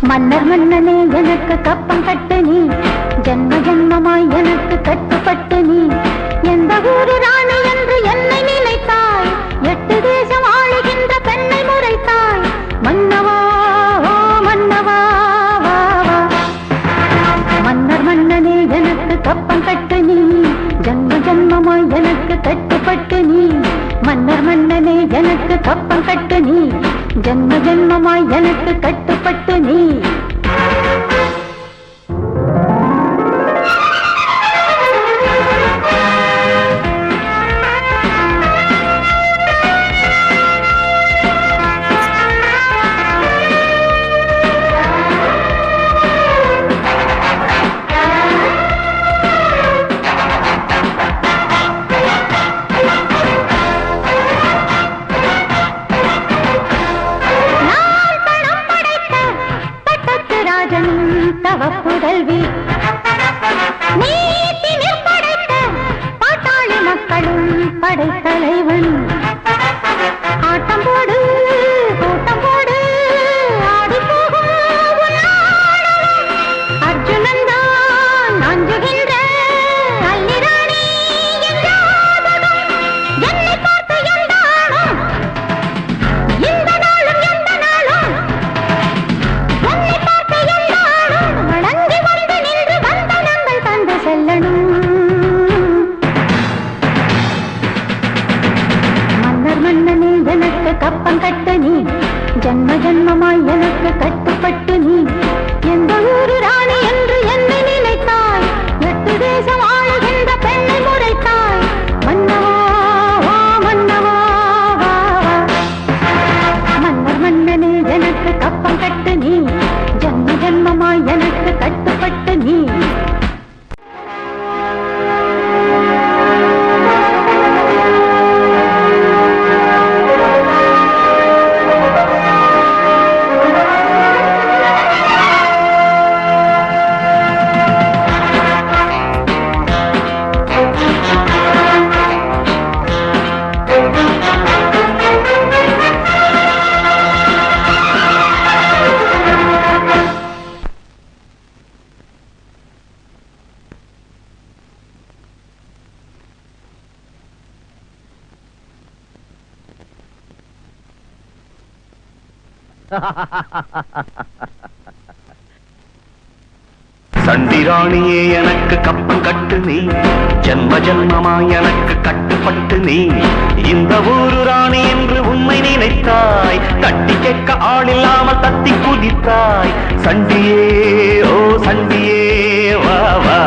மன்னர் மன்னனே எனக்கு கப்பம் கட்டு நீ, ஜன்ம ஜன்மமாய் எனக்கு கட்டுப்பட்டு நீ. எந்த ஊரு ராணி என்று என்னை நினைத்தாய், 8 தேசம் ஆளுகின்ற பெண்ணை முறைத்தாய். மன்னவா ஓ மன்னவா வா வா. மன்னர் மன்னனே எனக்கு கப்பம் கட்டு நீ, ஜன்ம ஜன்மமாய் எனக்கு கட்டுப்பட்டு நீ. மன்னர் மன்னனே எனக்கு கப்பம் கட்டு நீ, ஜன்ம ஜன்மமாய் எனக்கு கட்டுப்பட்டு நீ. புதல்வி நீதி நிற்படைத்த பாட்டாளி மக்களும் படைத்தலைவன். ஆட்டம் போடு கூட்டம் போடு ஆடி போகும் அர்ஜுனன் தான் அஞ்சுகின்ற அல்லிராணி. என்னை பார்த்து எந்த ஆளும் இந்த நாளும் எந்த நாளும் என்னை பார்த்து எந்த ஆளும் வணங்கி வந்து நின்று வந்தனங்கள் தந்து செல்லணும். மன்னர் மன்னனே எனக்கு கப்பம் கட்டு நீ, ஜன்ம ஜன்மமாய் எனக்கு கட்டுப்பட்டு நீ. எந்த ஊரு ராணி என்று என்னை நினைத்தாய், 8 தேசம் ஆளுகின்ற பெண்ணை முறைத்தாய். மன்னவா ஓ மன்னவா வா வா. மன்னர் மன்னனே எனக்கு கப்பம் கட்டு நீ, ஜன்ம ஜன்மமாய் எனக்கு கட்டுப்பட்டு நீ. சண்டிராணியே எனக்கு கப்பம் கட்டு நீ, ஜன்ம ஜன்மமாய் எனக்கு கட்டுப்பட்டு நீ. இந்த ஊரு ராணி என்று உண்மை நினைத்தாய், தட்டி கேட்க ஆளில்லாமல் தத்தி குதித்தாய். சண்டியே ஓ சண்டியே வா வா.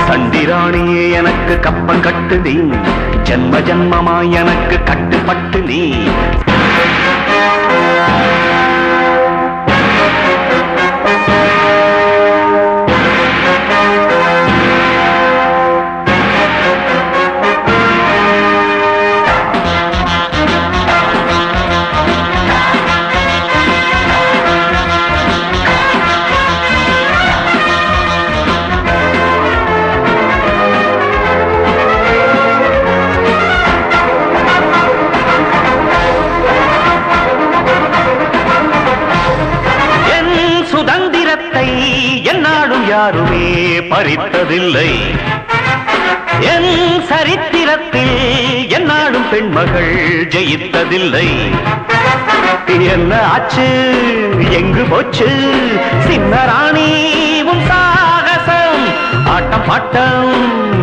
சண்டிராணியே எனக்கு கப்பம் கட்டு நீ, ஜன்ம ஜன்மமாய் எனக்கு கட்டுப்பட்டு நீ. என்னாலும் யாருமே பறித்ததில்லை, என் சரித்திரத்தில் என்னாலும் பெண்மகள் ஜெயித்ததில்லை. என்ன ஆச்சு எங்கு போச்சு சின்ன ராணி உன் சாகசம்? ஆட்டம் பாட்டம்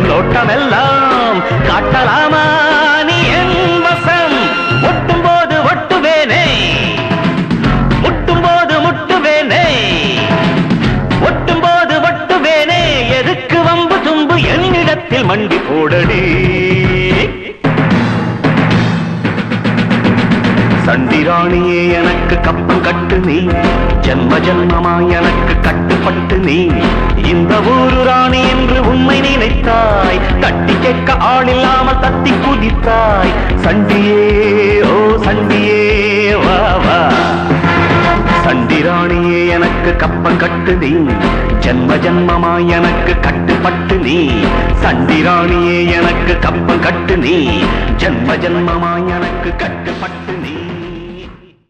நோட்டம் எல்லாம் காட்டலாமா நீ என் வசம்? ஒட்டும் போது ஒட்டுவேனே, முட்டும் போது முட்டுவேனே, ஒட்டும் போது ஒட்டுவேனே. எதுக்கு வம்பு தும்பு என்னிடத்தில் மண்டி போடடி. சண்டிராணியே எனக்கு கப்பம் கட்டு நீ, ஜன்ம ஜன்மமாய் எனக்கு கட்டுப்பட்டு நீ. இந்த ஊரு ராணி என்று உண்மை நினைத்தாய், தட்டி கேட்க ஆளில்லாமல் தத்தி குதித்தாய். சண்டியே ஓ சண்டியே வா வா. சண்டிராணியே எனக்கு கப்பம் கட்டு நீ, ஜன்ம ஜன்மமாய் எனக்கு கட்டுப்பட்டு நீ. சண்டிராணியே எனக்கு கப்பம் கட்டு நீ, ஜன்ம ஜன்மமாய் எனக்கு கட்டுப்பட்டு நீ.